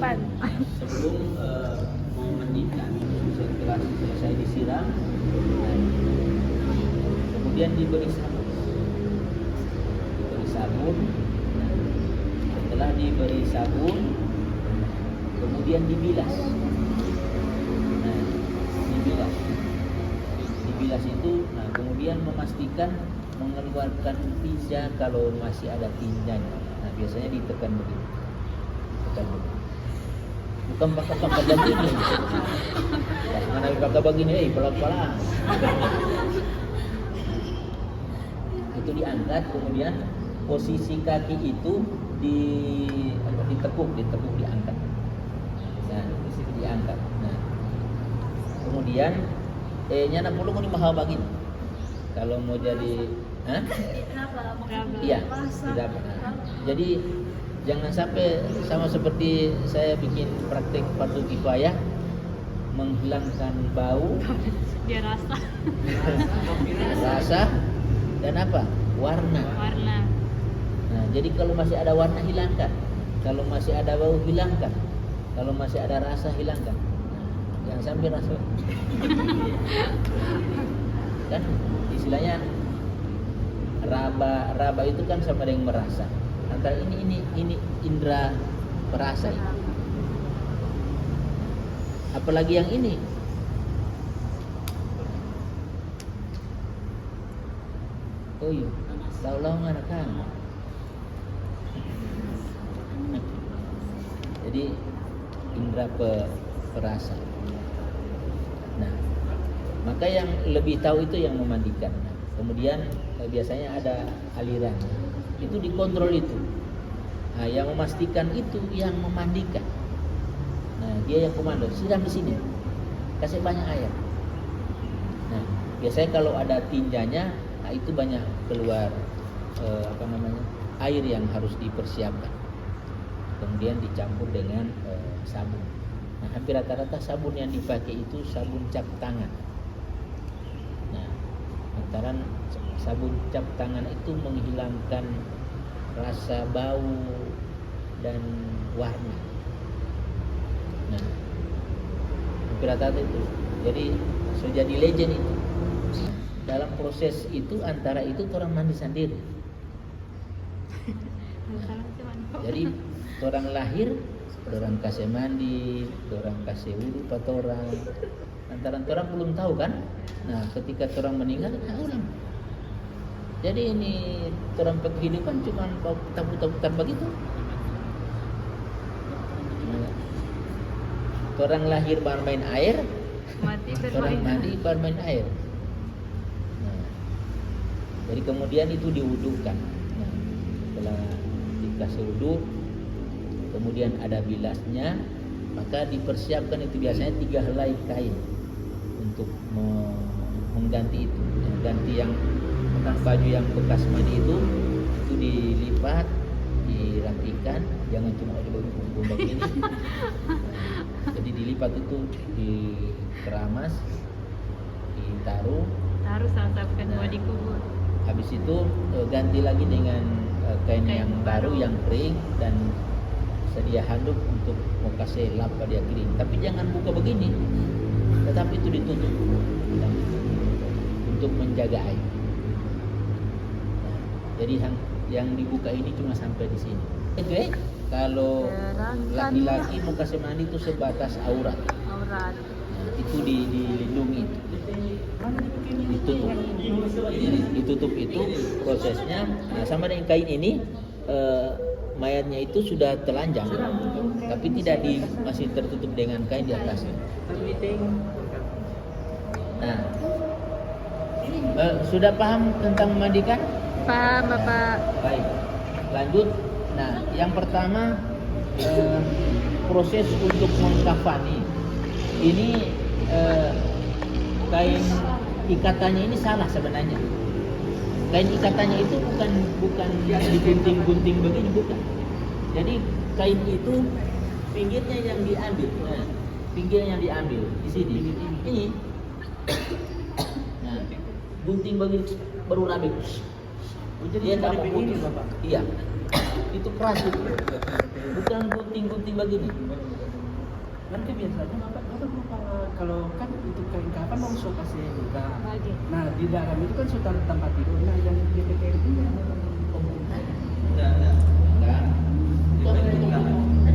depan. Sebelum mau mandikan, setelah selesai disiram, kemudian diberi sabun. Setelah diberi sabun, kemudian dibilas. Dibilas itu, kemudian memastikan mengeluarkan tinja kalau masih ada tinjanya. Biasanya ditekan begini. Bukan pakai begini. Mana pakai begini, pelan-pelan. Itu diangkat, kemudian posisi kaki itu ditekuk diangkat. Diangkat. Kemudian nya nak puluh ni mahal begini. Kalau mau jadi iya, tidak. Jadi jangan sampai sama seperti saya bikin praktek fardu kifayah, menghilangkan bau, Dia rasa dan apa? Warna. Jadi kalau masih ada warna hilangkan, kalau masih ada bau hilangkan, kalau masih ada rasa hilangkan. Jangan sampai rasa. Kan istilahnya raba itu kan sama dengan merasa. Antara ini indera perasa ini. Apalagi yang ini. Oh iya, tahu anak kamu. Jadi indera perasa. Maka yang lebih tahu itu yang memandikan. Kemudian biasanya ada aliran. Itu dikontrol itu. Yang memastikan itu yang memandikan. Dia yang komando, siram di sini. Kasih banyak air. Biasanya kalau ada tinjanya, itu banyak keluar air yang harus dipersiapkan. Kemudian dicampur dengan sabun. Hampir rata-rata sabun yang dipakai itu sabun cap tangan. Lantaran sabun cap tangan itu menghilangkan rasa bau dan warna. Hampir rata-rata itu. Jadi sudah jadi legend itu. Dalam proses itu antara itu orang mandi sendiri. Jadi orang lahir, orang kasih mandi, orang kasih wudu pada orang. Antara orang belum tahu kan? Ketika orang meninggal, ulang. Jadi ini orang kehidupan cuma putar-putar begitu. Orang lahir bermain air, orang mandi bermain air. Jadi kemudian itu diwudukan. Setelah dikasih wudu, kemudian ada bilasnya, maka dipersiapkan itu biasanya 3 helai kain untuk mengganti itu. Ganti yang baju yang bekas mandi itu dilipat, dirapikan, jangan cuma ada baju kumbang ini. Jadi dilipat itu, dikeramas, ditaruh sampai mau dikubur. Habis itu ganti lagi dengan kain yang baru yang kering dan sedia handuk untuk mau kasih lap pada kering. Tapi jangan buka begini, tetapi itu ditutup untuk menjaga air. Jadi yang dibuka ini cuma sampai di sini. Kalau laki-laki mau kasih mandi itu sebatas aurat. Itu dilindungi. Ditutup itu prosesnya. Sama dengan kain ini, mayatnya itu sudah telanjang, tapi masih tertutup dengan kain di atasnya. Sudah paham tentang memandikan? Paham, Bapak. Baik, lanjut. Yang pertama proses untuk mengkafani. Ini kain ikatannya ini salah sebenarnya. Kain ikatannya itu bukan digunting-gunting begini, bukan. Jadi kain itu pinggirnya yang diambil. Pinggirnya yang diambil di sini. Ini. Gunting begini baru rapi. Dia tak begini, Bapak. Iya. Itu keras itu. Bukan gunting-gunting begini. Mereka biasanya apa lupa kalau kan untuk kain kafan mau suka kasih buka. Bagi. Nah di dalam itu kan sudah tempat tidur. Nah yang DPK itu Enggak.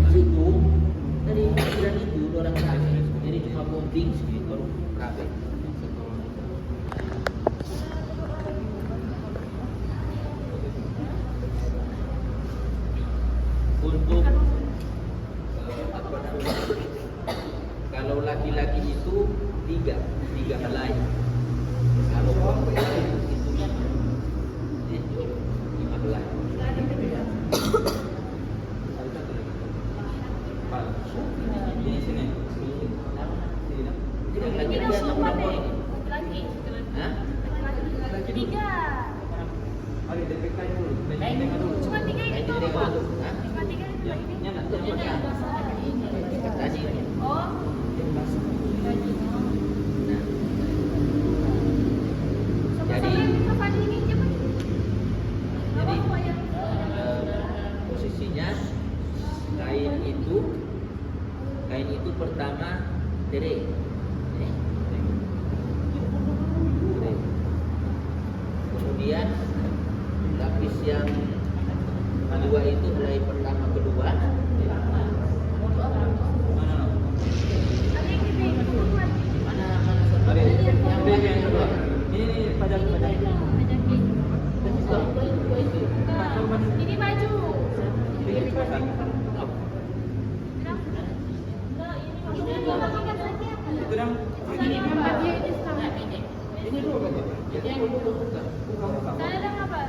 Itu dari pikiran itu orang kami. Jadi cuma bombing sedikit baru kafe. Untuk kalau laki-laki itu tiga helai. Kalau perempuan itu lima helai. Ini sini. Yang lagi Ini dia semua orang deh. ini. Laki-laki. Hah? Tiga. ada DPK dulu. Cuma tiga Kayak itu. dia masuk. Hah? Cuma tiga itu ini. Nyana. Tadi. Oh. Nah, jadi Jadi posisinya kain itu pertama tere. Kemudian lapis yang kedua itu mulai pertama kedua. Mana satu? Yang kedua. Ini pajak. ini baju. Itu yang ini dulu kan. Saya apa?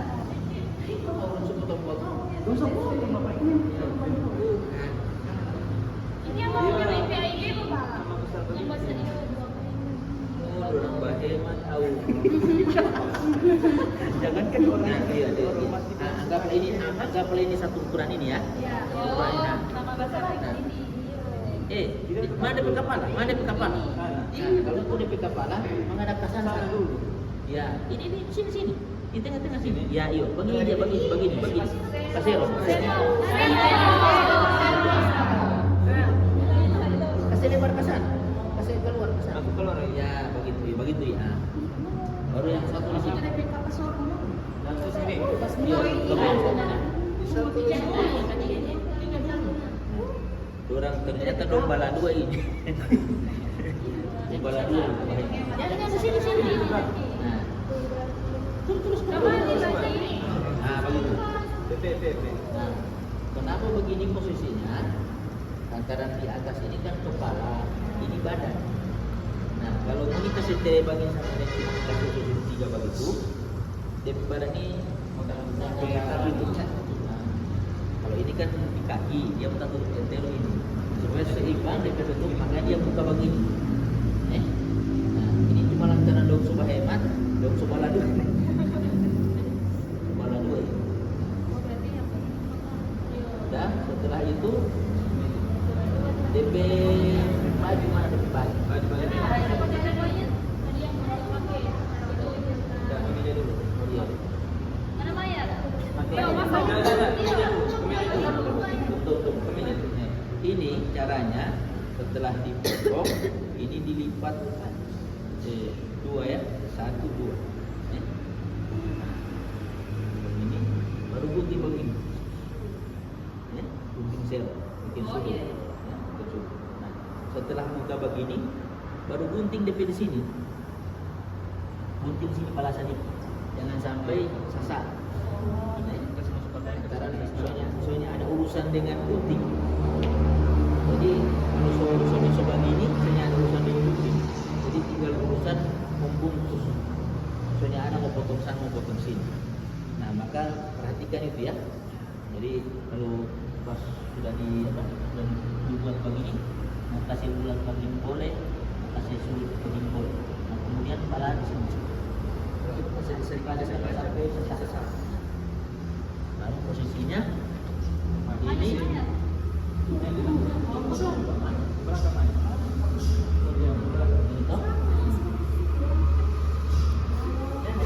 Ini yang mau nyari PID apa? Yang bahasa Orang Baheman tahu. Jangan kan orang Iya, anggaplah ini satu ukuran ini ya. Ya. Ukuran ini. Nah. Sama bahasa ini. Mana DP kepala? Mana DP kepala? Nah, kalau itu DP kepala menghadap ke sana dulu. Ya, ini sini. Di tengah-tengah sini. Ya, iya, begini dia begini. Kasero. Kasih lebar ke sana. Kasih keluar ke sana. Aku keluar Ya, begitu ya. Baru yang satu di sini. langsung sini. Iya, orang ternyata domba dua ini. Domba dua. Jangan ke sini. Nah, terus Nah, begitu. Nah, kenapa begini posisinya? Lantaran di atas ini kan kepala, ini badan. Nah, kalau ini kasih bagian sama dan kasih tiga begitu, DP badan ini sampai kaki itu. Nah, kalau ini kan di kaki, dia minta tutup entero ini. Supaya seimbang DP tutup, maka dia buka begini. Nah, ini cuma lantaran dong coba hemat, dong coba ladu. Coba ladu ya. Dan setelah itu DP baju mana DP baju? Iya. Tutup. Ini caranya setelah dipotong, ini dilipat dua ya, 1, 2. Ini baru gunting begini. Gunting zero, bikin sudut. Nah, setelah buka begini, baru gunting DP di sini. Gunting sini palasan ini, jangan sampai sasar. Karena soalnya ada urusan dengan gunting. Jadi kalau urusan begini, soalnya ada urusan dengan gunting. Jadi tinggal urusan membungkus. Soalnya ada mau potong sana, mau potong sini. Nah, maka perhatikan itu ya. Jadi kalau pas sudah dibuat begini, mau kasih ulang begini boleh, mau kasih sulit begini boleh. Nah, kemudian pala di sini. Sampai sesar. Lalu posisinya ini.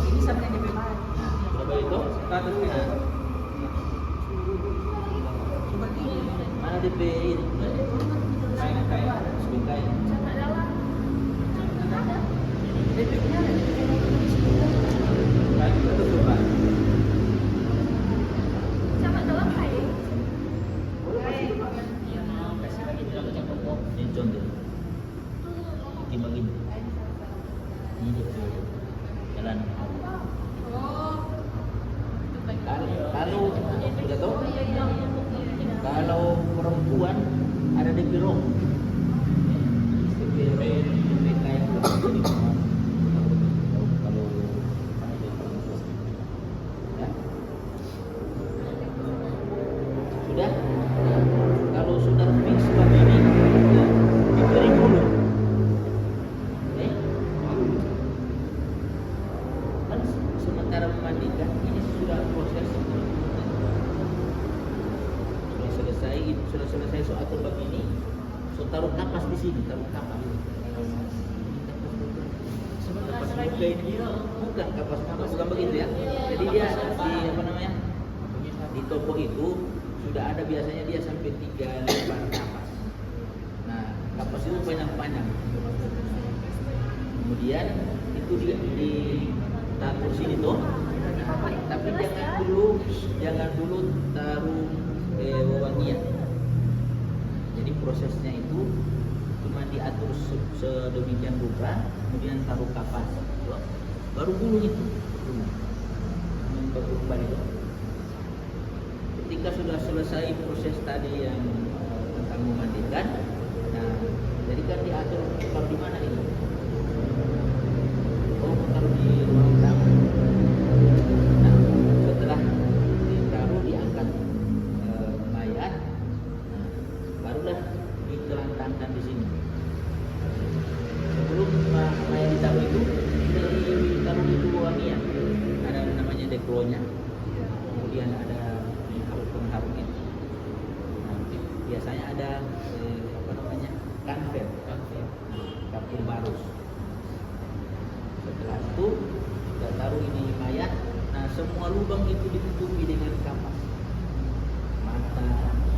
Ini sampai DP mana? Berapa itu? Coba ini. Mana DP ini? Sama dalam kayak. Kasih lagi dalam cakap kok. Ini contoh. Timbang ini. Ini dia jalan. Kalau sudah tahu, kalau perempuan ada di biro, mereka yang kalau ya. Sudah, kalau sudah fix seperti ini, ya, diberi dulu. Kan sementara memandikan ini sudah proses sudah selesai so atur begini, so taruh kapas di sini, taruh kapas. Kapas buka ini bukan kapas bukan begitu ya. Jadi dia di apa namanya di toko itu sudah ada biasanya dia sampai 3 lembar kapas. Nah kapas itu panjang-panjang. Kemudian itu ditaruh sini tuh. Tapi jangan dulu taruh wewangian. Jadi prosesnya itu cuma diatur sedemikian rupa, kemudian taruh kapas, baru bulu itu, balik. Ketika sudah selesai proses tadi yang tentang memandikan, nah jadi kan diatur taruh di mana ini? Oh, taruh di ruang tamu. Nah, setelah ditaruh diangkat mayat, nah, barulah ditelantangkan di sini. Sebelum mayat ditaruh itu, ditaruh di wangian. Ada namanya deklonya. Kemudian ada pengharumnya. Nah, biasanya ada apa namanya kanver, kapur barus. Setelah itu kita taruh ini mayat. Nah semua lubang itu ditutupi dengan kapas. Mata,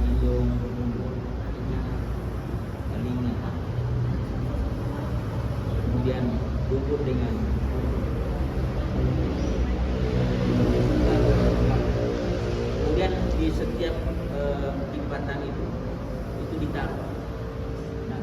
hidung, mulut, telinga. Kemudian tutup dengan kemudian di setiap timpatan itu ditaruh. Nah,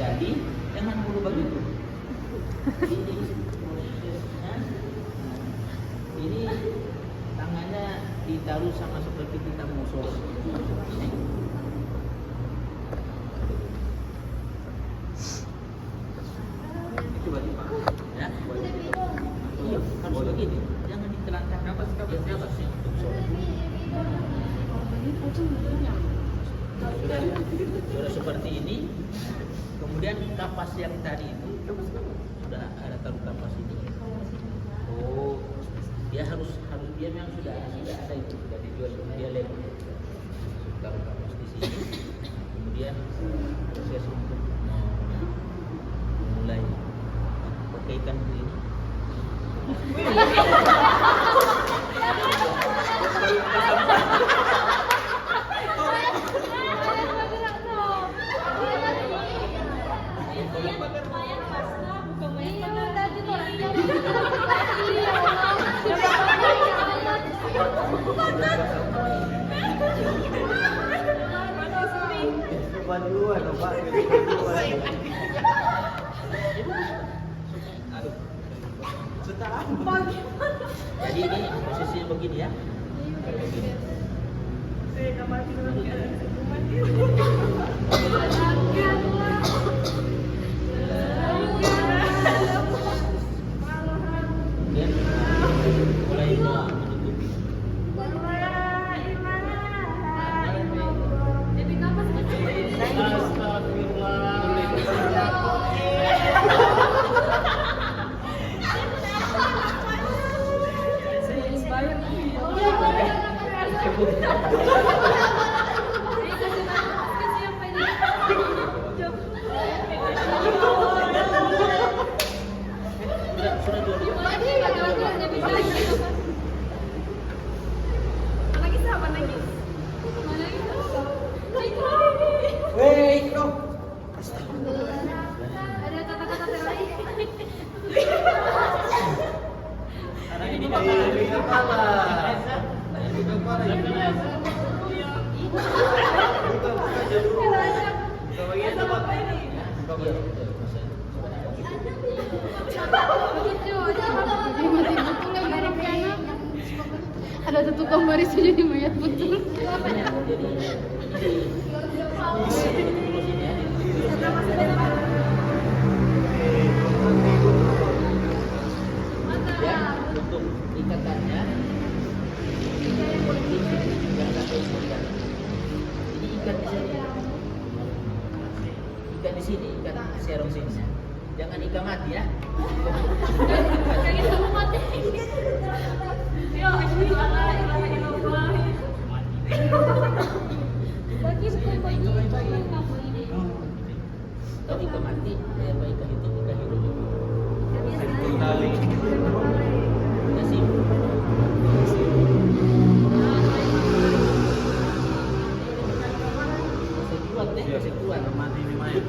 jadi jangan dulu begitu. Ini tangannya ditaruh sama seperti kita mau sos. Itu bagi Pak. Ya. Iya, harus begini. Jangan ditelantang kapas ya, untuk sos. Sudah seperti ini. Kemudian kapas yang tadi itu sudah ada taruh kapas ini. Oh, dia harus dia memang sudah ada itu, sudah dijual, dia label. Taruh kapas di sini. Kemudian proses untuk mulai pakaikan ini. Jadi ini posisinya begini ya. Begini. Kemudian mulai menutupi. Ada satu gambar itu jadi mayat betul. Ya, untuk ikatannya jangan sampai ikat. Ini ikat di sini. Ikat di sini, ikat serong sini. Jangan ikat mati ya. Kayak gitu mati. Ya, bismillahirrahmanirrahim. Bagi Kalau ikat mati, ya baik ikat itu ikat hidup. Kasih. Kuat deh, kasih kuat. Mati di mayat.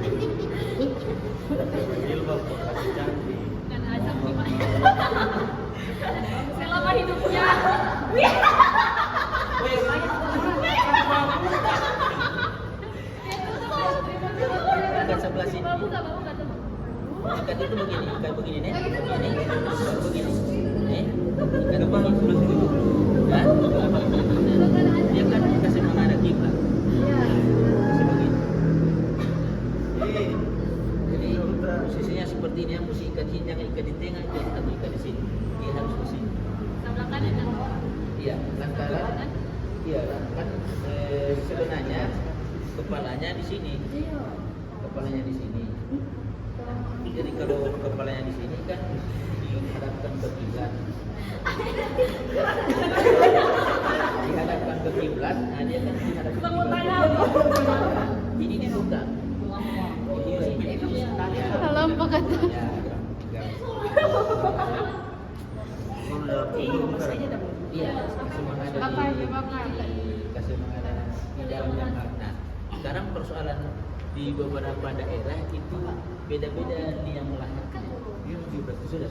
Jilbab kasih cantik. dan azab gimana? Selama hidupnya. Ikat sebelah sini. Babu gak tuh? Ikat itu begini, ikat begini nih. Begini, begini. Nih, ikat Depan begini. sebelah sini. Hah? Dia kan kasih menghadap kiblat. Kasih begini. Jadi posisinya seperti ini, yang mesti ikat ini, jangan ikat di tengah, atau ikat di sini. Dia harus ke sini. Sebelah kanan kan? Iya, lantaran iya kan sebenarnya kepalanya di sini. Kepalanya di sini. Jadi kalau kepalanya di sini kan dihadapkan ke kiblat. Dihadapkan ke kiblat, nah dia kan dihadapkan ke kiblat. Ini dibuka. Salah apa kata? Ya, Kalau dalam tubuh bukan. iya, kasih menghadap Bapak, di bapak. kasih menghadap di dalamnya. Nah, sekarang persoalan di beberapa daerah itu beda-beda liang lahatnya. Sudah.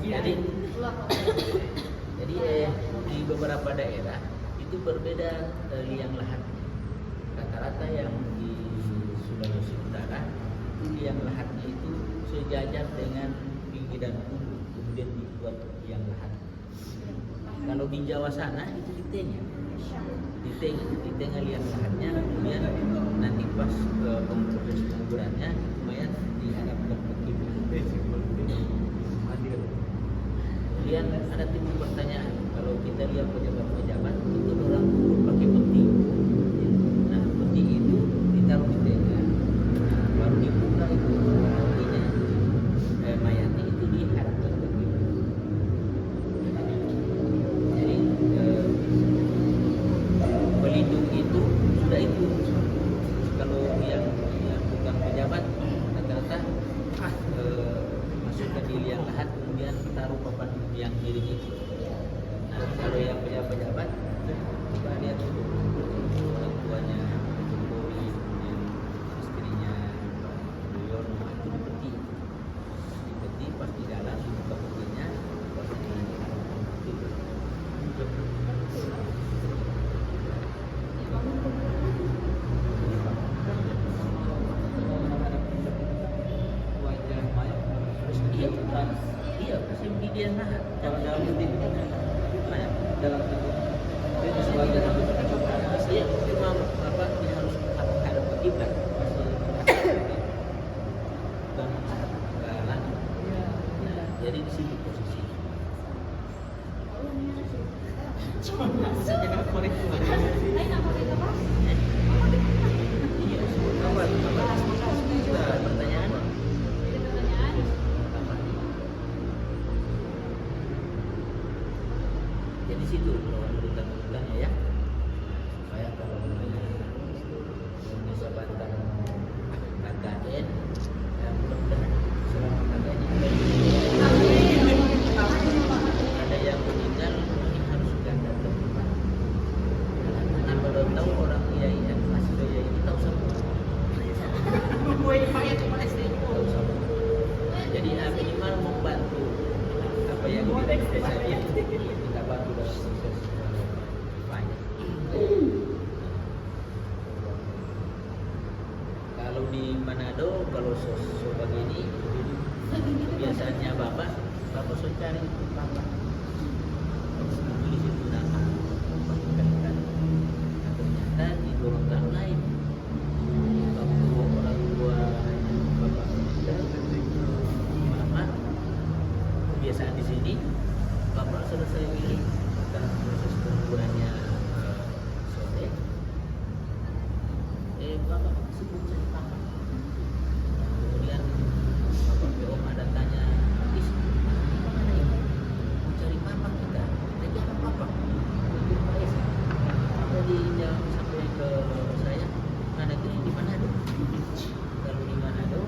Jadi di beberapa daerah itu berbeda liang lahatnya. Rata-rata yang di Sulawesi Utara itu liang lahatnya itu sejajar dengan pinggiran hulu, kemudian dibuat liang lahat. Kalau di Jawa sana itu di tengah liang lahatnya, kemudian nanti pas proses penguburannya mayat dihadapkan ke kiblat. Kemudian ada timbul pertanyaan, kalau kita lihat pejabat-pejabat itu orang pakai peti. Nah, peti itu ditaruh di tengah, baru dibuka itu artinya mayatnya itu dihadapkan ke kiblat. Jadi pelindung itu sudah itu. Kalau yang bukan pejabat rata-rata masukkan di liang lahat, kemudian taruh papan yang miring itu. Nah, kalau yang pejabat coba lihat dulu orang tuanya Jokowi, kemudian istrinya Yudhoyono, itu di peti pas di dalam dibuka petinya, pas di Wajah mayat harus iya, pasti dia nahan. kalau dalam tubuh mayat dalam tubuh itu sebagai satu Iya, cuma apa dia harus hadap ke kiblat. Dan jalan. Nah, jadi di sini posisi. jangan korek Iya, apa? Pertanyaan? Jadi situ urutan bulannya ya. Supaya kalau Indonesia Banten KKN, ya mudah-mudahan selama KKN ini ada yang meninggal, ini harus ganda tempat. Karena kalau tahu orang kiai yang masih kiai ini tahu semua. Tahu semua. Jadi minimal membantu supaya kita bantu dalam proses banyak. Kalau di Manado, kalau begini, biasanya bapak so cari bapak beli situ nama kan. Ternyata di golongan lain waktu orang tua bapak mama kebiasaan di sini bapak selesai milih dalam proses pengukurannya sore bapak sebut cari papa kemudian bapak ke om ada tanya is mana ibu mau cari papa kita jangan papa jadi jawab sampai ke saya mana itu di Manado kalau di Manado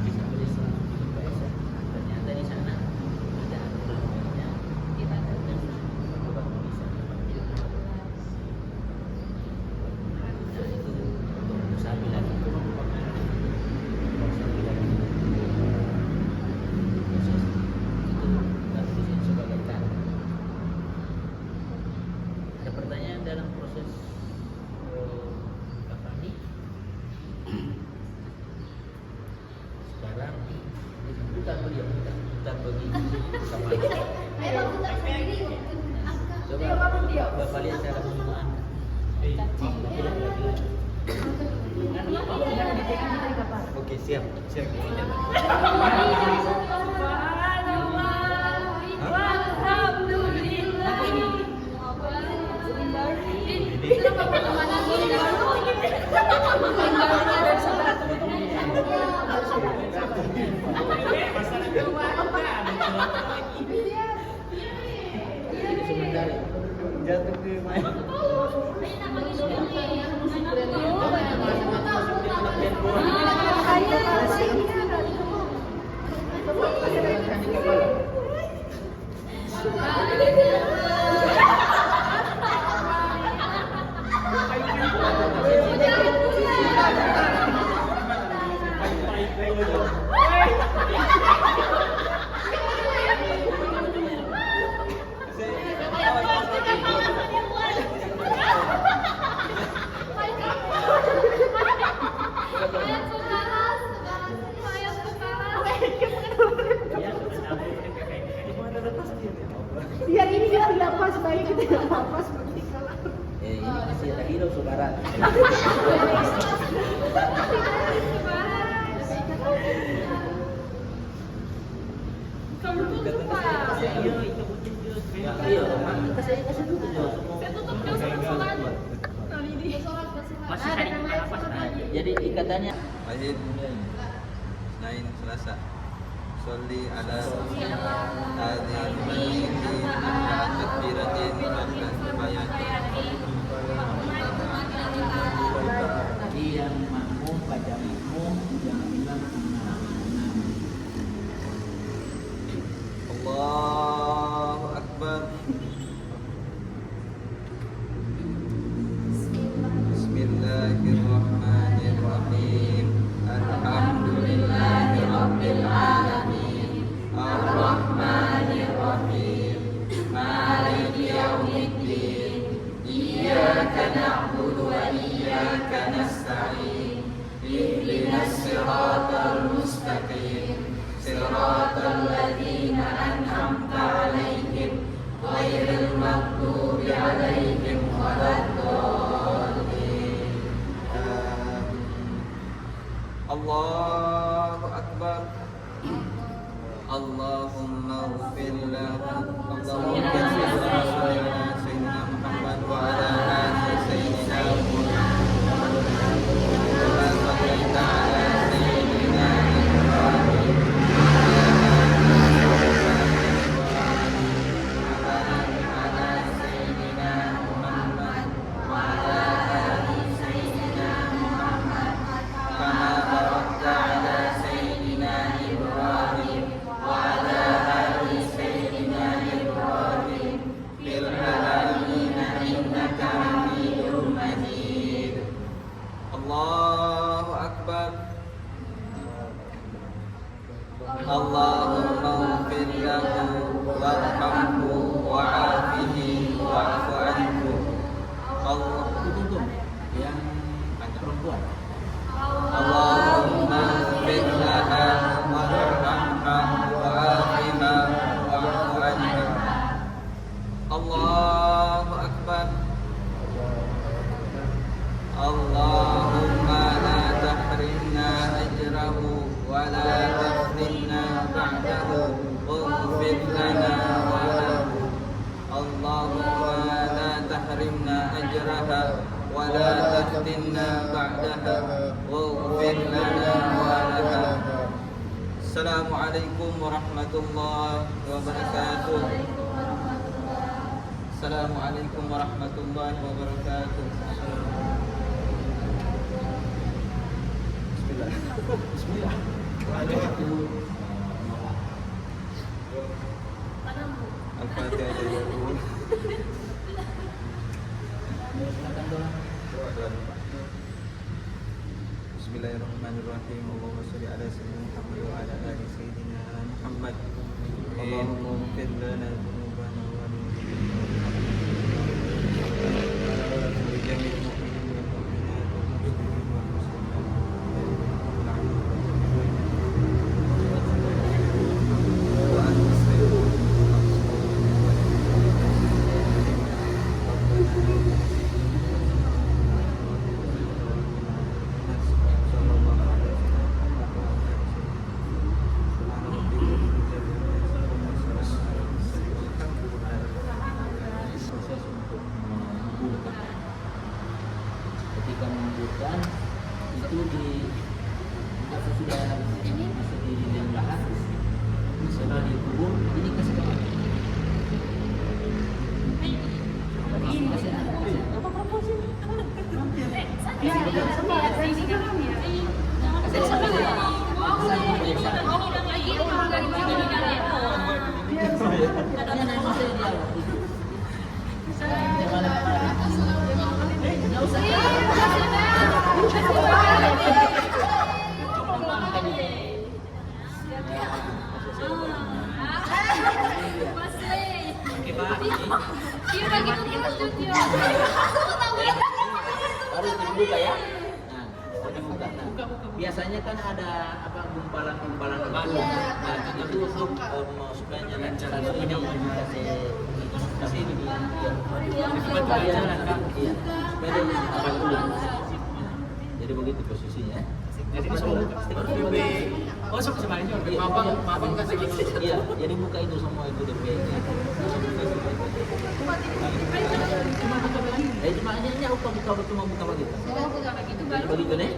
bisa beli di PSN ternyata di sana ada aturannya di Manado dan bapak bisa nah itu untuk sabilan itu sabilan proses itu harus disini sebagai cara. Ada pertanyaan dalam proses kafani? Sekarang putar beliau, putar bagi kafani. Coba bapak lihat cara penyumaan. Oke siap. Sebentar jatuh ke main. Biar ini kita tidak pas, baik kita tidak pas berarti kalah. Ini masih ada hero Subarat. Kamu tutup Pak. Iya, saya kasih dulu. Saya tutup dulu sama sholat. Kali ini. Masih hari apa? Jadi ikatannya Wahid Senin Selasa Sholli ala hadhil mayyiti ala takbiratin qabla bayati yang makmum baca makmum yang imam Allahu Akbar. Bismillahirrahmanirrahim. Alhamdulillahi rabbil alamin. Ar-Rahmanir-Rahim. Maliki yaumiddin. Iyyaka na'budu wa iyyaka nasta'in. Ihdinas siratal mustaqim. Siratal ladzina an'amta 'alaihim ghairil maghdubi 'alaihim waladdallin. Allahu Akbar. Allahumma ighfir lahu. Allahumma salli ala sayyidina Muhammad wa ala ali sayyidina Muhammad. Kama shallaita ala sayyidina Ibrahim. Allahu Akbar. Allahumma ighfir lahu. warhamhu wa'afihi wa'fu anhu. Allah Tutup yang perempuan. Allahumma ighfir laha warhamha wa'afiha wa'fu anha. Allahu Akbar. Allahumma la tahrimna ajrahu wa la taftinna ba'dahu waghfir lana wa lahu. Allahumma la tahrimna ajraha wa la taftinna ba'daha waghfir lana wa laha. Assalamualaikum warahmatullahi wabarakatuh. Assalamualaikum warahmatullahi wabarakatuh. Bismillah. Al-Fatihah dulu. Bismillahirrahmanirrahim. Allahumma shalli ala sayyidina Muhammad wa ala ali sayyidina Muhammad. Allahumma ighfir lana dhunubana wa ولجميع المؤمنين والمؤمنات والمسلمين Proses untuk menguburkan. Ketika menguburkan itu di apa sudah masuk di liang lahat, setelah dikubur ini kasih apa? Harus dibuka ya. Nah, dibuka. Nah, biasanya kan ada apa gumpalan-gumpalan itu. Nah, itu untuk supaya lancar ini kasih ini ya. Supaya apa dulu. Jadi begitu posisinya. Jadi ini semua DP. Oh, sama ini mapang kasih gitu. Iya, jadi buka itu semua itu DP-nya. Cuma hanya buka begitu. Oh, bukan begitu Jadi baru. begitu nih.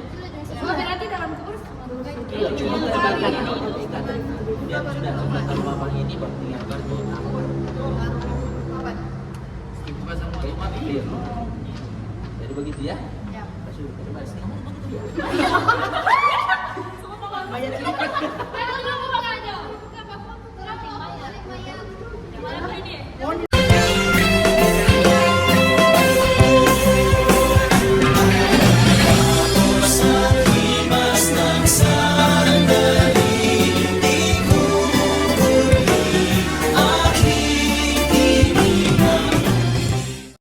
Oh, berarti dalam kubur Iya, cuma ikatan. Kemudian sudah kalau bapak ini baru tinggal kartu nomor. Pasang otomatis. Iya. Jadi begitu ya. Ya. Kasih coba setengah begitu ya. Bayar